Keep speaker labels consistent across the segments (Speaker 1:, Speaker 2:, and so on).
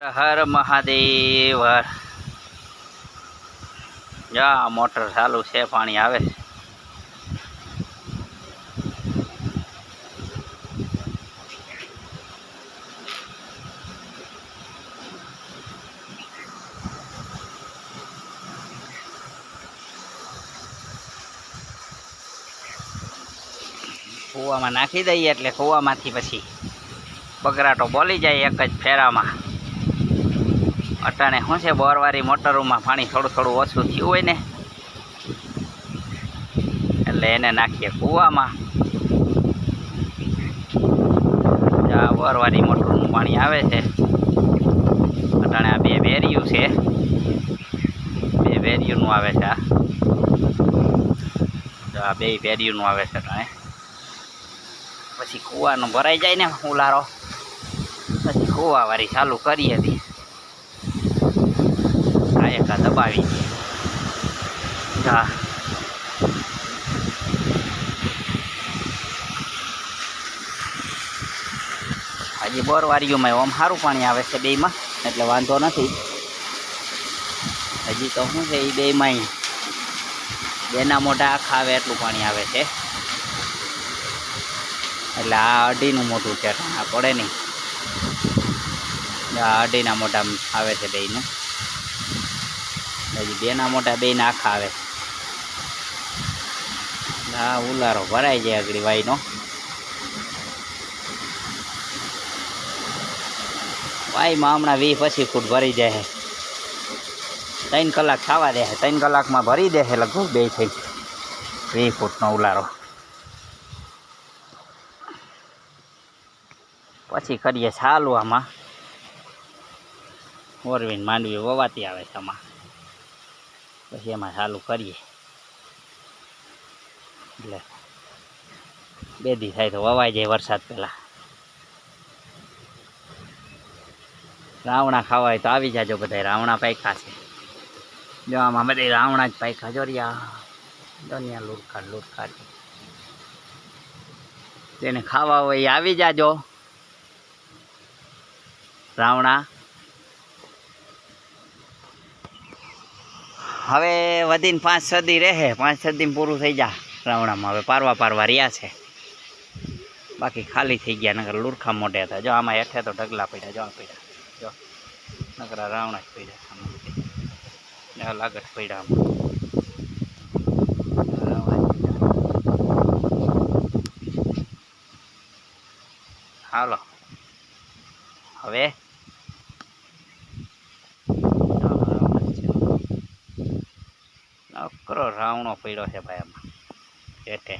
Speaker 1: હર મહાદેવ હર. જા મોટર ચાલુ છે, પાણી આવે છે. કૂવામાં નાખી દઈએ એટલે કૂવામાંથી પછી બગરાટો બોલી જાય એક જ ફેરામાં. અટાણે શું છે, બોરવાળી મોટરોમાં પાણી થોડું થોડું ઓછું થયું હોય ને એટલે એને નાખીએ કૂવામાં. આ બોરવાળી મોટરનું પાણી આવે છે. અટાણે આ બે વેરિયું છે, બે વેરિયુંનું આવે છે. આ બે વેરિયુંનું આવે છે. અટાણે પછી કૂવાનું ભરાઈ જાય ને ઉલારો, પછી કૂવાવાળી ચાલુ કરીએ હતી. આ એકા દબાવી હા. હજી બોરવાળીઓમાં આમ સારું પાણી આવે છે બેયમાં, એટલે વાંધો નથી. હજી તો શું છે, એ બેયમાં બેના મોઢા આખા આવે એટલું પાણી આવે છે. એટલે આ અઢીનું મોઢું છે, આ પડે નહીં. આ અઢીના મોઢા આવે છે બેયનું. હજી બેના મોઢા બેયના આખા આવે. આ ઉલારો ભરાઈ જાય આગળ વાયનો. વાયમાં હમણાં 20-25 ફૂટ ભરી જાય. 3 કલાક થવા દે. 3 કલાકમાં ભરી દે લગભગ બે થઈ 20 ફૂટનો ઉલારો. પછી કરીએ ચાલુ. આમાં ઓરવીને માંડવી વવાતી આવે છે આમાં, પછી એમાં ચાલુ કરીએ. એટલે 2 દી થાય તો વવાઈ જાય વરસાદ પહેલાં. રાવણા ખાવા હોય તો આવી જાજો બધા. રાવણા પાયખા છે જો, આમાં બધા રાવણા જ પાયખા. જોરિયા દુનિયા લુરખાડ. તેને ખાવા હોય એ આવી જાજો. રાવણા હવે વધીને 5-6 દી રહે. 5-6 દી પૂરું થઈ જાય રાવણામાં. હવે પારવા રહ્યા છે, બાકી ખાલી થઈ ગયા. નકર લુરખા મોઢે હતા. જો આમાં હેઠે તો ઢગલા પડ્યા. જો આ પડ્યા, જો નકરા રાવણા જ પડ્યા. લાગત પડ્યા હાલો હવે. નકરો રાવણો પડ્યો છે ભાઈ આમાં હેઠે.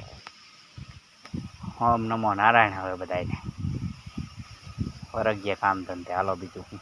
Speaker 1: ઓમ નમો નારાયણ. હવે બધાને ફરજિયાત કામ ધંધે હાલો. બીજું શું.